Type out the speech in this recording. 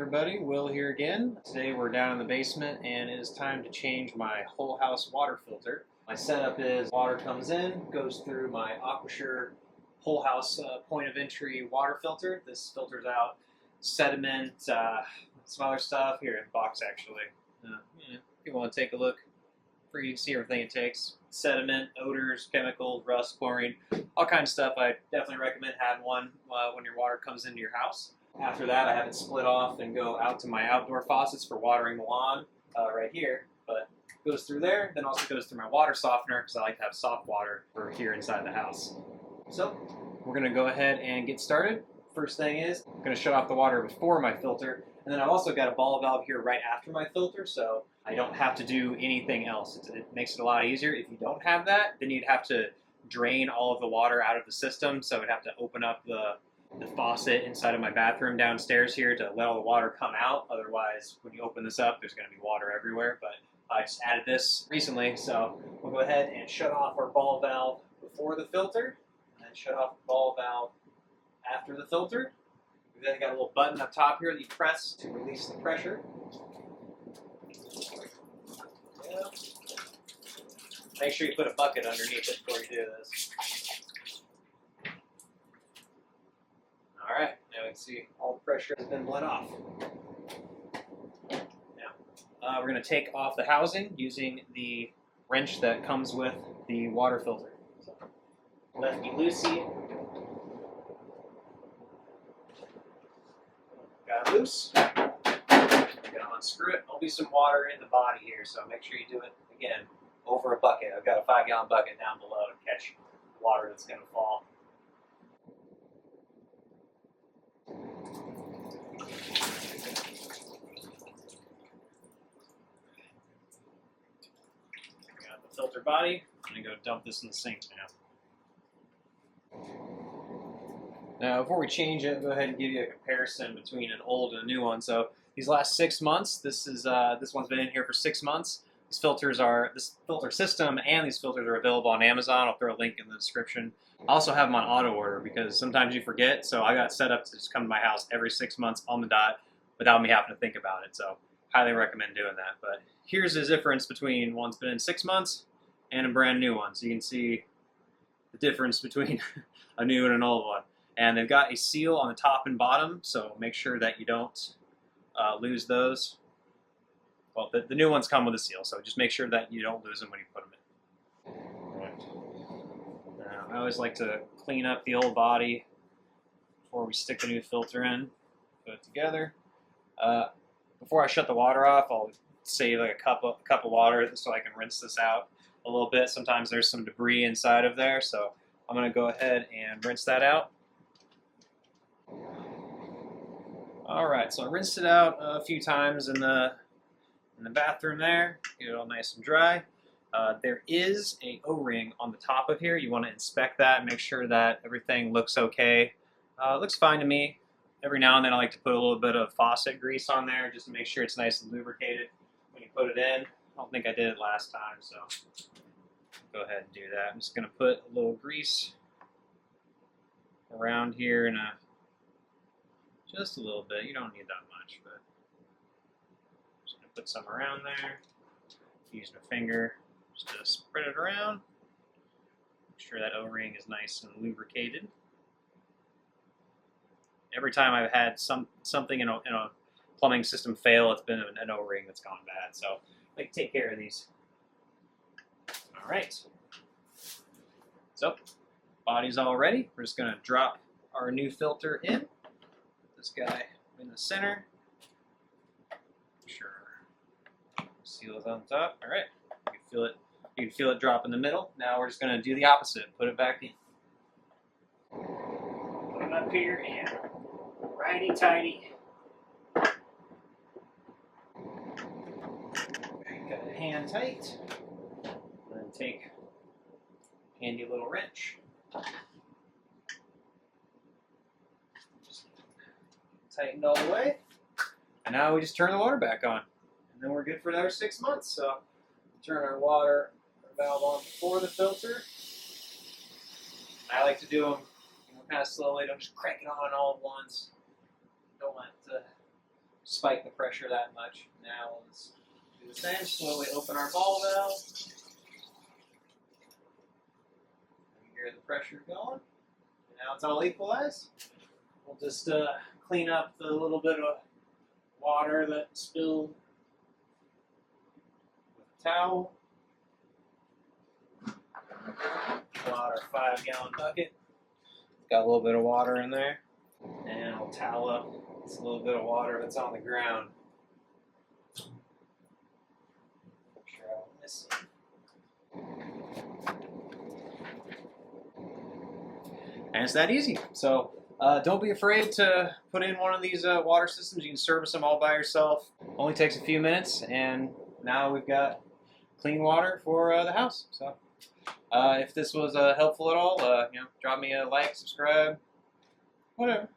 everybody, Will here again. Today we're down in the basement and it is time to change my whole house water filter. My setup is water comes in, goes through my Aquasure whole house point of entry water filter. This filters out sediment, some other stuff. Here in the box actually. If you want to take a look, you can see everything it takes. Sediment, odors, chemicals, rust, chlorine, all kinds of stuff. I definitely recommend having one when your water comes into your house. After that, I have it split off and go out to my outdoor faucets for watering the lawn right here. But it goes through there, then also goes through my water softener because I like to have soft water for here inside the house. So we're going to go ahead and get started. First thing is, I'm going to shut off the water before my filter. And then I've also got a ball valve here right after my filter, so I don't have to do anything else. It makes it a lot easier. If you don't have that, then you'd have to drain all of the water out of the system. So I'd have to open up the faucet inside of my bathroom downstairs here to let all the water come out. Otherwise, when you open this up, there's going to be water everywhere. But I just added this recently, so we'll go ahead and shut off our ball valve before the filter, and then shut off the ball valve after the filter. We've then got a little button up top here that you press to release the pressure. Yeah. Make sure you put a bucket underneath it before you do this. Alright, now we can see all the pressure has been bled off. Now, we're going to take off the housing using the wrench that comes with the water filter. So, lefty-loosey. Got it loose. Gonna unscrew it. There'll be some water in the body here, so make sure you do it again over a bucket. I've got a 5-gallon bucket down below to catch water that's going to fall. Got the filter body. I'm going to go dump this in the sink now. Now, before we change it, I'll go ahead and give you a comparison between an old and a new one. So these last 6 months, this one's been in here for 6 months. This filter system and these filters are available on Amazon. I'll throw a link in the description. I also have them on auto order because sometimes you forget. So I got set up to just come to my house every 6 months on the dot without me having to think about it. So highly recommend doing that. But here's the difference between one's been in 6 months and a brand new one. So you can see the difference between a new and an old one. And they've got a seal on the top and bottom, so make sure that you don't lose those. Well, the new ones come with a seal, so just make sure that you don't lose them when you put them in. Right. Now, I always like to clean up the old body before we stick the new filter in. Put it together. Before I shut the water off, I'll save like a cup of water so I can rinse this out a little bit. Sometimes there's some debris inside of there, so I'm going to go ahead and rinse that out. Alright, so I rinsed it out a few times in the bathroom there, get it all nice and dry. There is a O-ring on the top of here. You want to inspect that, make sure that everything looks okay. It looks fine to me. Every now and then I like to put a little bit of faucet grease on there just to make sure it's nice and lubricated when you put it in. I don't think I did it last time, so go ahead and do that. I'm just going to put a little grease around here and just a little bit. You don't need that much, but I'm just going to put some around there. Using a finger just to spread it around. Make sure that O-ring is nice and lubricated. Every time I've had something in a plumbing system fail, it's been an O-ring that's gone bad. So I can take care of these. All right. So body's all ready. We're just going to drop our new filter in. This guy in the center. Sure. Seal is on top. All right. You can feel it. You can feel it drop in the middle. Now we're just going to do the opposite. Put it back in. Put it up here and righty tighty. Got it hand tight. Then take a handy little wrench. Tightened all the way, and now we just turn the water back on, and then we're good for another 6 months. So turn our water valve on before the filter. I like to do them kind of slowly. Don't just crank it on all at once. Don't want spike the pressure that much. Now let's do the same. Slowly open our ball valve. You hear the pressure going. And now it's all equalized. We'll just clean up the little bit of water that spilled with a towel. Pull out our 5-gallon bucket. Got a little bit of water in there. And we'll towel up this little bit of water that's on the ground. Make sure I don't miss it. And it's that easy. So don't be afraid to put in one of these water systems. You can service them all by yourself. Only takes a few minutes, and now we've got clean water for the house. So if this was helpful at all, drop me a like, subscribe, whatever.